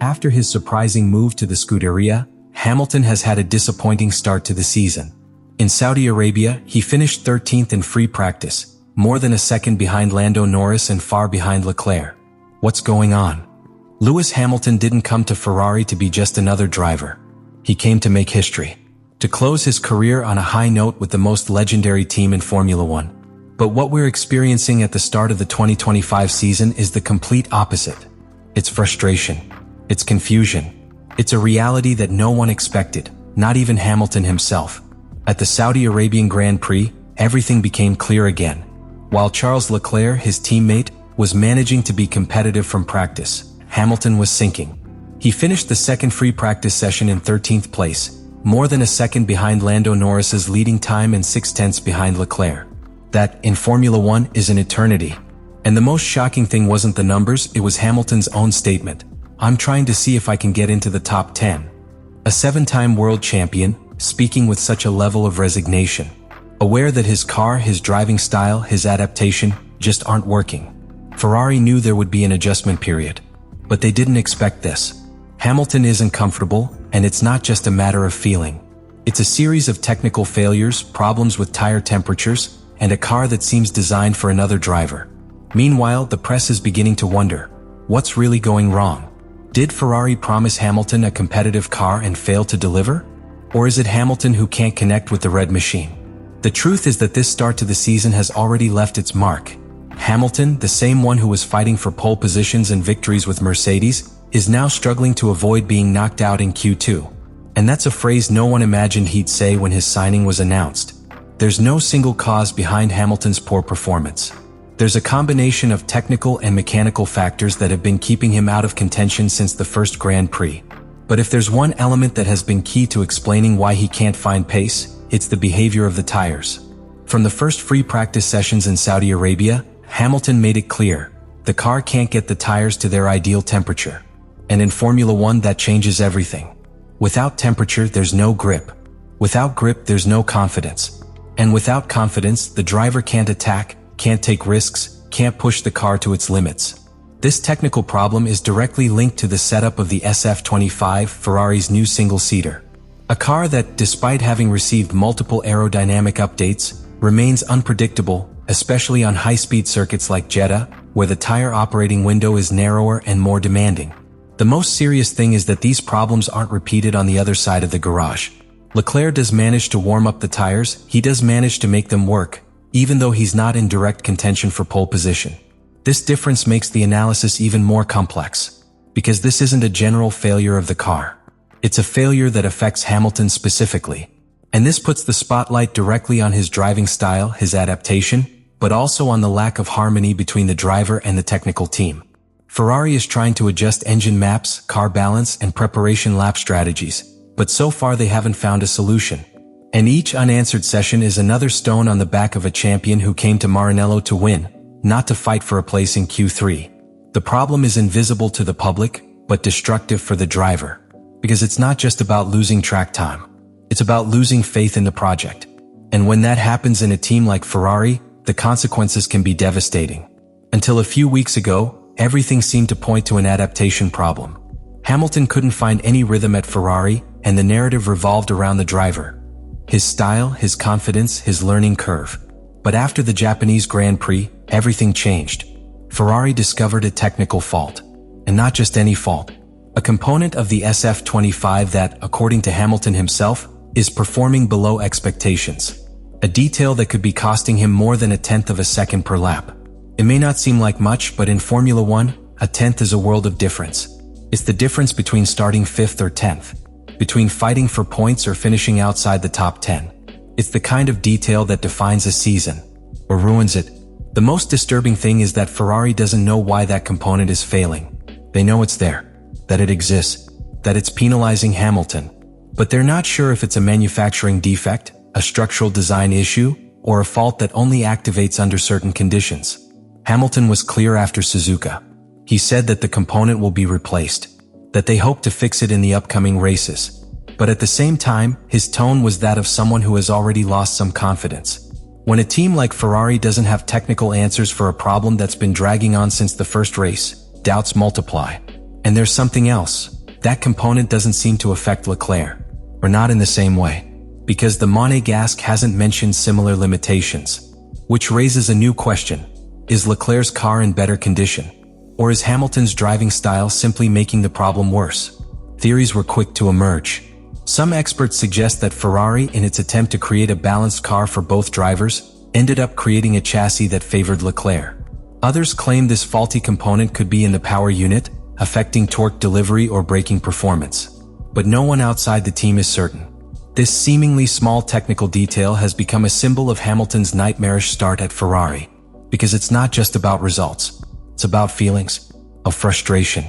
After his surprising move to the Scuderia, Hamilton has had a disappointing start to the season. In Saudi Arabia, he finished 13th in free practice, more than a second behind Lando Norris and far behind Leclerc. What's going on? Lewis Hamilton didn't come to Ferrari to be just another driver. He came to make history, to close his career on a high note with the most legendary team in Formula One. But what we're experiencing at the start of the 2025 season is the complete opposite. It's frustration. It's confusion. It's a reality that no one expected, not even Hamilton himself. At the Saudi Arabian Grand Prix, everything became clear again. While Charles Leclerc, his teammate, was managing to be competitive from practice, Hamilton was sinking. He finished the second free practice session in 13th place, more than a second behind Lando Norris's leading time and 6/10 behind Leclerc. That, in Formula One, is an eternity. And the most shocking thing wasn't the numbers, it was Hamilton's own statement. "I'm trying to see if I can get into the top 10. A 7-time world champion, speaking with such a level of resignation. Aware that his car, his driving style, his adaptation, just aren't working. Ferrari knew there would be an adjustment period. But they didn't expect this. Hamilton isn't comfortable, and it's not just a matter of feeling. It's a series of technical failures, problems with tire temperatures, and a car that seems designed for another driver. Meanwhile, the press is beginning to wonder, what's really going wrong? Did Ferrari promise Hamilton a competitive car and fail to deliver? Or is it Hamilton who can't connect with the red machine? The truth is that this start to the season has already left its mark. Hamilton, the same one who was fighting for pole positions and victories with Mercedes, is now struggling to avoid being knocked out in Q2. And that's a phrase no one imagined he'd say when his signing was announced. There's no single cause behind Hamilton's poor performance. There's a combination of technical and mechanical factors that have been keeping him out of contention since the first Grand Prix. But if there's one element that has been key to explaining why he can't find pace, it's the behavior of the tires. From the first free practice sessions in Saudi Arabia, Hamilton made it clear, the car can't get the tires to their ideal temperature. And in Formula One, that changes everything. Without temperature, there's no grip. Without grip, there's no confidence. And without confidence, the driver can't attack, can't take risks, can't push the car to its limits. This technical problem is directly linked to the setup of the SF25, Ferrari's new single-seater. A car that, despite having received multiple aerodynamic updates, remains unpredictable, especially on high-speed circuits like Jeddah, where the tire operating window is narrower and more demanding. The most serious thing is that these problems aren't repeated on the other side of the garage. Leclerc does manage to warm up the tires, he does manage to make them work, even though he's not in direct contention for pole position. This difference makes the analysis even more complex, because this isn't a general failure of the car. It's a failure that affects Hamilton specifically. And this puts the spotlight directly on his driving style, his adaptation, but also on the lack of harmony between the driver and the technical team. Ferrari is trying to adjust engine maps, car balance, and preparation lap strategies, but so far they haven't found a solution. And each unanswered session is another stone on the back of a champion who came to Maranello to win, not to fight for a place in Q3. The problem is invisible to the public, but destructive for the driver. Because it's not just about losing track time. It's about losing faith in the project. And when that happens in a team like Ferrari, the consequences can be devastating. Until a few weeks ago, everything seemed to point to an adaptation problem. Hamilton couldn't find any rhythm at Ferrari, and the narrative revolved around the driver. His style, his confidence, his learning curve. But after the Japanese Grand Prix, everything changed. Ferrari discovered a technical fault. And not just any fault. A component of the SF25 that, according to Hamilton himself, is performing below expectations. A detail that could be costing him more than 1/10 of a second per lap. It may not seem like much, but in Formula One, 1/10 is a world of difference. It's the difference between starting 5th or 10th. Between fighting for points or finishing outside the top 10. It's the kind of detail that defines a season. Or ruins it. The most disturbing thing is that Ferrari doesn't know why that component is failing. They know it's there. That it exists. That it's penalizing Hamilton. But they're not sure if it's a manufacturing defect, a structural design issue, or a fault that only activates under certain conditions. Hamilton was clear after Suzuka. He said that the component will be replaced, that they hope to fix it in the upcoming races. But at the same time, his tone was that of someone who has already lost some confidence. When a team like Ferrari doesn't have technical answers for a problem that's been dragging on since the first race, doubts multiply. And there's something else. That component doesn't seem to affect Leclerc. Or not in the same way. Because the Monégasque hasn't mentioned similar limitations. Which raises a new question. Is Leclerc's car in better condition? Or is Hamilton's driving style simply making the problem worse? Theories were quick to emerge. Some experts suggest that Ferrari, in its attempt to create a balanced car for both drivers, ended up creating a chassis that favored Leclerc. Others claim this faulty component could be in the power unit, affecting torque delivery or braking performance. But no one outside the team is certain. This seemingly small technical detail has become a symbol of Hamilton's nightmarish start at Ferrari. Because it's not just about results. It's about feelings, of frustration,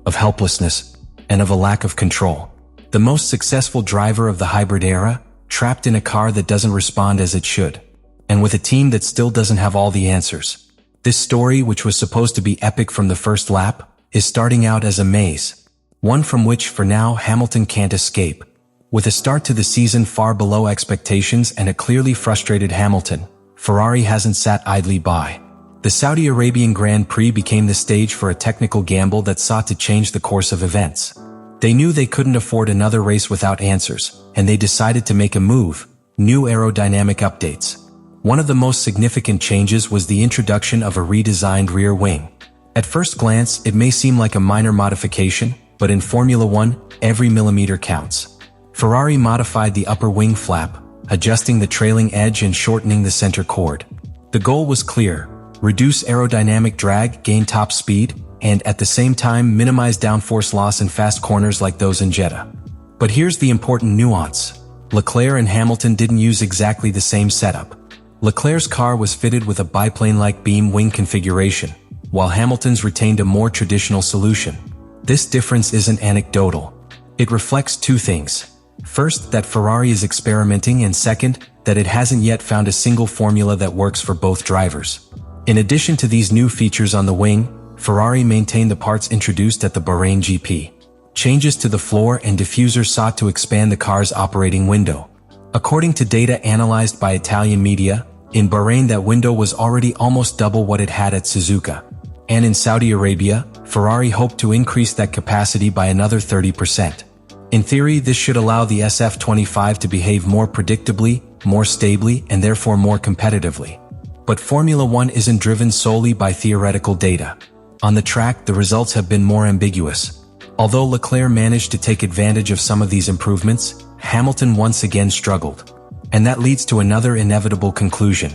of helplessness, and of a lack of control. The most successful driver of the hybrid era, trapped in a car that doesn't respond as it should. And with a team that still doesn't have all the answers. This story, which was supposed to be epic from the first lap, is starting out as a maze. One from which, for now, Hamilton can't escape. With a start to the season far below expectations and a clearly frustrated Hamilton, Ferrari hasn't sat idly by. The Saudi Arabian Grand Prix became the stage for a technical gamble that sought to change the course of events. They knew they couldn't afford another race without answers, and they decided to make a move: new aerodynamic updates. One of the most significant changes was the introduction of a redesigned rear wing. At first glance, it may seem like a minor modification, but in Formula One, every millimeter counts. Ferrari modified the upper wing flap, adjusting the trailing edge and shortening the center chord. The goal was clear: reduce aerodynamic drag, gain top speed, and at the same time minimize downforce loss in fast corners like those in Jeddah. But here's the important nuance. Leclerc and Hamilton didn't use exactly the same setup. Leclerc's car was fitted with a biplane-like beam wing configuration, while Hamilton's retained a more traditional solution. This difference isn't anecdotal. It reflects two things. First, that Ferrari is experimenting, and second, that it hasn't yet found a single formula that works for both drivers. In addition to these new features on the wing, Ferrari maintained the parts introduced at the Bahrain GP. Changes to the floor and diffuser sought to expand the car's operating window. According to data analyzed by Italian media, in Bahrain that window was already almost double what it had at Suzuka. And in Saudi Arabia, Ferrari hoped to increase that capacity by another 30%. In theory, this should allow the SF25 to behave more predictably, more stably, and therefore more competitively. But Formula One isn't driven solely by theoretical data. On the track, the results have been more ambiguous. Although Leclerc managed to take advantage of some of these improvements, Hamilton once again struggled. And that leads to another inevitable conclusion.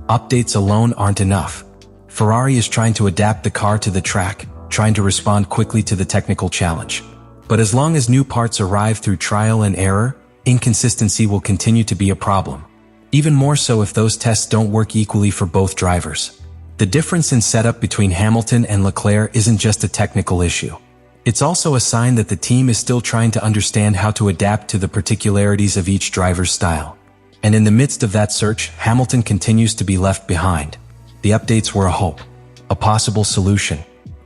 Updates alone aren't enough. Ferrari is trying to adapt the car to the track, trying to respond quickly to the technical challenge. But as long as new parts arrive through trial and error, inconsistency will continue to be a problem. Even more so if those tests don't work equally for both drivers. The difference in setup between Hamilton and Leclerc isn't just a technical issue. It's also a sign that the team is still trying to understand how to adapt to the particularities of each driver's style. And in the midst of that search, Hamilton continues to be left behind. The updates were a hope, a possible solution.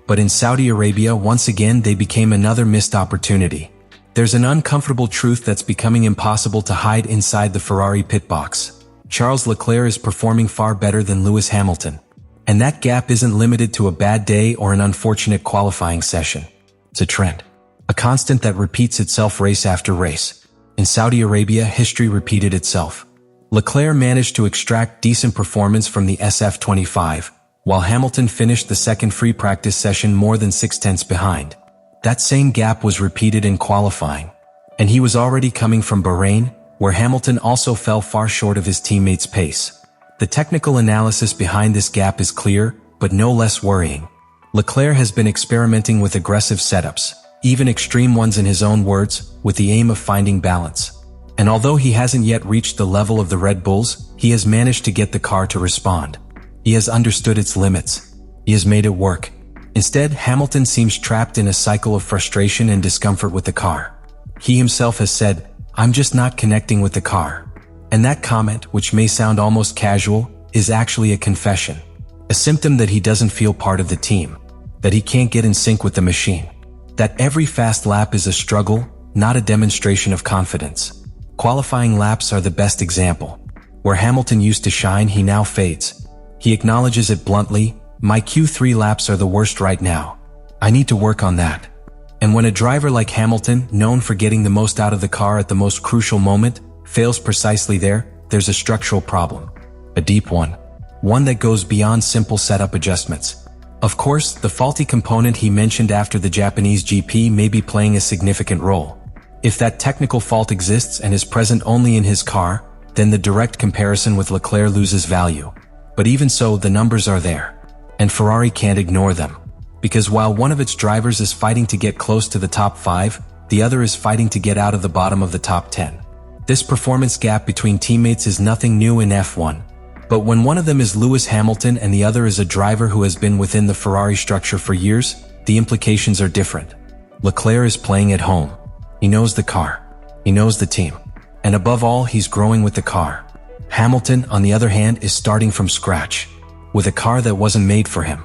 But in Saudi Arabia, once again, they became another missed opportunity. There's an uncomfortable truth that's becoming impossible to hide inside the Ferrari pit box. Charles Leclerc is performing far better than Lewis Hamilton. And that gap isn't limited to a bad day or an unfortunate qualifying session. It's a trend. A constant that repeats itself race after race. In Saudi Arabia, history repeated itself. Leclerc managed to extract decent performance from the SF25, while Hamilton finished the second free practice session more than 6/10 behind. That same gap was repeated in qualifying. And he was already coming from Bahrain, where Hamilton also fell far short of his teammates' pace. The technical analysis behind this gap is clear, but no less worrying. Leclerc has been experimenting with aggressive setups, even extreme ones in his own words, with the aim of finding balance. And although he hasn't yet reached the level of the Red Bulls, he has managed to get the car to respond. He has understood its limits. He has made it work. Instead, Hamilton seems trapped in a cycle of frustration and discomfort with the car. He himself has said, "I'm just not connecting with the car." And that comment, which may sound almost casual, is actually a confession. A symptom that he doesn't feel part of the team. That he can't get in sync with the machine. That every fast lap is a struggle, not a demonstration of confidence. Qualifying laps are the best example. Where Hamilton used to shine, he now fades. He acknowledges it bluntly, "My Q3 laps are the worst right now. I need to work on that." And when a driver like Hamilton, known for getting the most out of the car at the most crucial moment, fails precisely there, there's a structural problem. A deep one. One that goes beyond simple setup adjustments. Of course, the faulty component he mentioned after the Japanese GP may be playing a significant role. If that technical fault exists and is present only in his car, then the direct comparison with Leclerc loses value. But even so, the numbers are there. And Ferrari can't ignore them. Because while one of its drivers is fighting to get close to the top 5, the other is fighting to get out of the bottom of the top 10. This performance gap between teammates is nothing new in F1. But when one of them is Lewis Hamilton and the other is a driver who has been within the Ferrari structure for years, the implications are different. Leclerc is playing at home. He knows the car. He knows the team. And above all, he's growing with the car. Hamilton, on the other hand, is starting from scratch, with a car that wasn't made for him,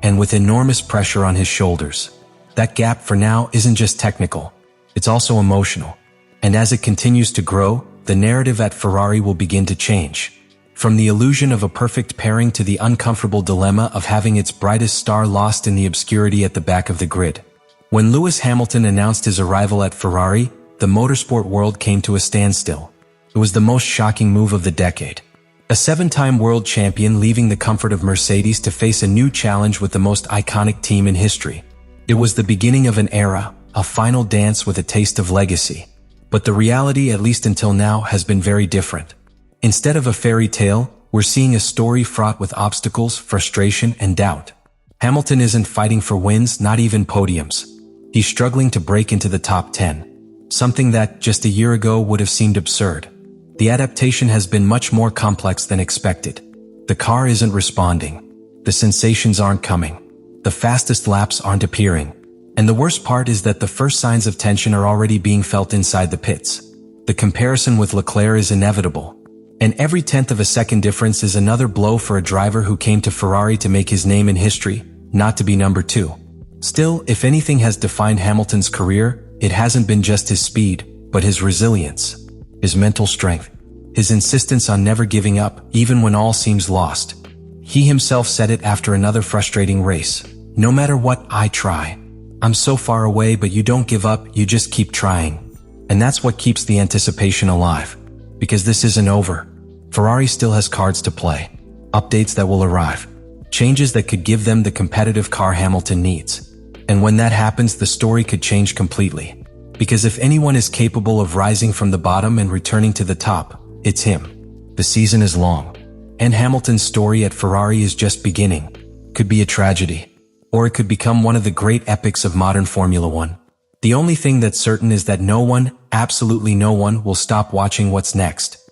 and with enormous pressure on his shoulders. That gap for now isn't just technical, it's also emotional. And as it continues to grow, the narrative at Ferrari will begin to change. From the illusion of a perfect pairing to the uncomfortable dilemma of having its brightest star lost in the obscurity at the back of the grid. When Lewis Hamilton announced his arrival at Ferrari, the motorsport world came to a standstill. It was the most shocking move of the decade. A 7-time world champion leaving the comfort of Mercedes to face a new challenge with the most iconic team in history. It was the beginning of an era, a final dance with a taste of legacy. But the reality, at least until now, has been very different. Instead of a fairy tale, we're seeing a story fraught with obstacles, frustration, and doubt. Hamilton isn't fighting for wins, not even podiums. He's struggling to break into the top 10. Something that, just a year ago, would have seemed absurd. The adaptation has been much more complex than expected. The car isn't responding. The sensations aren't coming. The fastest laps aren't appearing. And the worst part is that the first signs of tension are already being felt inside the pits. The comparison with Leclerc is inevitable. And every tenth of a second difference is another blow for a driver who came to Ferrari to make his name in history, not to be number 2. Still, if anything has defined Hamilton's career, it hasn't been just his speed, but his resilience, his mental strength, his insistence on never giving up, even when all seems lost. He himself said it after another frustrating race. No matter what, I try. I'm so far away, but you don't give up, you just keep trying. And that's what keeps the anticipation alive. Because this isn't over. Ferrari still has cards to play. Updates that will arrive. Changes that could give them the competitive car Hamilton needs. And when that happens, the story could change completely. Because if anyone is capable of rising from the bottom and returning to the top, it's him. The season is long. And Hamilton's story at Ferrari is just beginning. Could be a tragedy. Or it could become one of the great epics of modern Formula One. The only thing that's certain is that no one, absolutely no one, will stop watching what's next.